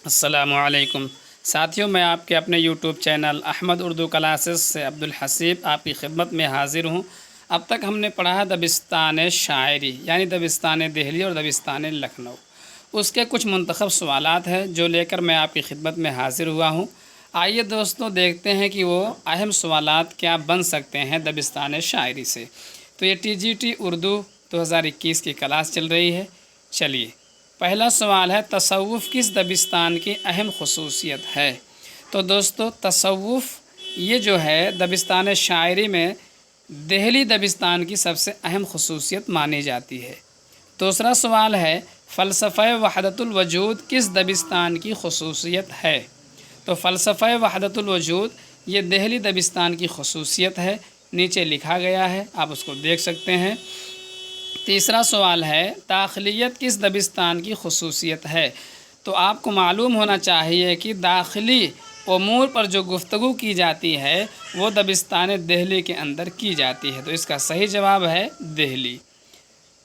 السلام علیکم ساتھیوں، میں آپ کے اپنے YouTube channel Ahmad Urdu classes سے عبدالحسیب آپ کی خدمت میں حاضر ہوں۔ اب تک ہم نے پڑھا ہے دبستان شاعری یعنی دبستان دہلی اور دبستان لکھنؤ۔ اس کے کچھ منتخب سوالات ہیں جو لے کر میں آپ کی خدمت میں حاضر ہوا ہوں۔ آئیے دوستوں دیکھتے ہیں کہ وہ اہم سوالات کیا بن سکتے ہیں دبستان شاعری سے۔ تو یہ TGT اردو 2021 کی کلاس چل رہی ہے۔ چلیے، پہلا سوال ہے تصوف کس دبستان کی اہم خصوصیت ہے؟ تو دوستو تصوف یہ جو ہے دبستان شاعری میں دہلی دبستان کی سب سے اہم خصوصیت مانی جاتی ہے۔ دوسرا سوال ہے فلسفہ وحدت الوجود کس دبستان کی خصوصیت ہے؟ تو فلسفہ وحدت الوجود یہ دہلی دبستان کی خصوصیت ہے، نیچے لکھا گیا ہے، آپ اس کو دیکھ سکتے ہیں۔ تیسرا سوال ہے داخلیت کس دبستان کی خصوصیت ہے؟ تو آپ کو معلوم ہونا چاہیے کہ داخلی امور پر جو گفتگو کی جاتی ہے وہ دبستان دہلی کے اندر کی جاتی ہے، تو اس کا صحیح جواب ہے دہلی۔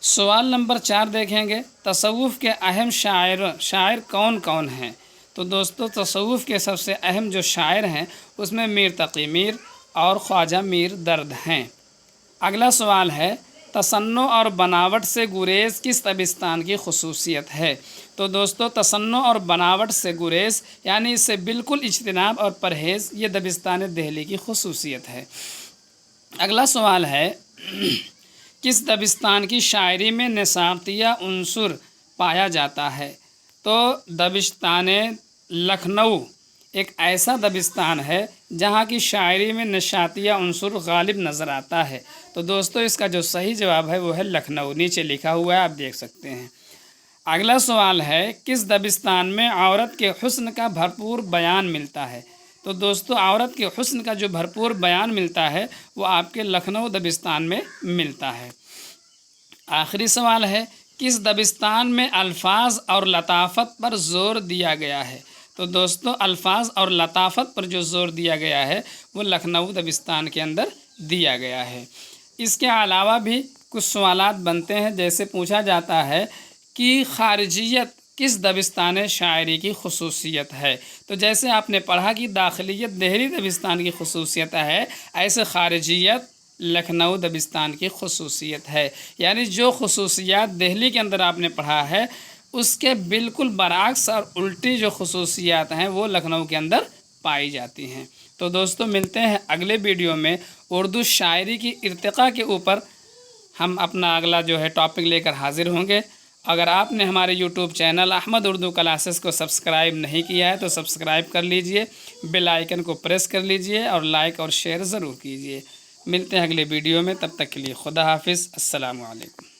سوال نمبر 4 دیکھیں گے، تصوف کے اہم شاعر کون کون ہیں؟ تو دوستو تصوف کے سب سے اہم جو شاعر ہیں اس میں میر تقی میر اور خواجہ میر درد ہیں۔ اگلا سوال ہے تصنع اور بناوٹ سے گریز کس دبستان کی خصوصیت ہے؟ تو دوستو تصنع اور بناوٹ سے گریز یعنی اس سے بالکل اجتناب اور پرہیز یہ دبستان دہلی کی خصوصیت ہے۔ اگلا سوال ہے کس دبستان کی شاعری میں نشاطیہ عنصر پایا جاتا ہے؟ تو دبستان لکھنؤ ایک ایسا دبستان ہے جہاں کی شاعری میں نشاطیہ عنصر غالب نظر آتا ہے۔ تو دوستو اس کا جو صحیح جواب ہے وہ ہے لکھنؤ، نیچے لکھا ہوا ہے، آپ دیکھ سکتے ہیں۔ اگلا سوال ہے کس دبستان میں عورت کے حسن کا بھرپور بیان ملتا ہے؟ تو دوستو عورت کے حسن کا جو بھرپور بیان ملتا ہے وہ آپ کے لکھنؤ دبستان میں ملتا ہے۔ آخری سوال ہے کس دبستان میں الفاظ اور لطافت پر زور دیا گیا ہے؟ تو دوستو الفاظ اور لطافت پر جو زور دیا گیا ہے وہ لکھنؤ دبستان کے اندر دیا گیا ہے۔ اس کے علاوہ بھی کچھ سوالات بنتے ہیں، جیسے پوچھا جاتا ہے کہ خارجیت کس دبستان شاعری کی خصوصیت ہے؟ تو جیسے آپ نے پڑھا کہ داخلیت دہلی دبستان کی خصوصیت ہے، ایسے خارجیت لکھنؤ دبستان کی خصوصیت ہے۔ یعنی جو خصوصیات دہلی کے اندر آپ نے پڑھا ہے اس کے بالکل برعکس اور الٹی جو خصوصیات ہیں وہ لکھنؤ کے اندر پائی جاتی ہیں۔ تو دوستو ملتے ہیں اگلے ویڈیو میں اردو شاعری کی ارتقاء کے اوپر، ہم اپنا اگلا جو ہے ٹاپک لے کر حاضر ہوں گے۔ اگر آپ نے ہمارے YouTube channel Ahmad Urdu classes کو سبسکرائب نہیں کیا ہے تو سبسکرائب کر لیجئے، بیل آئیکن کو پریس کر لیجئے اور لائک اور شیئر ضرور کیجئے۔ ملتے ہیں اگلے ویڈیو میں، تب تک کے لیے خدا حافظ، السلام علیکم۔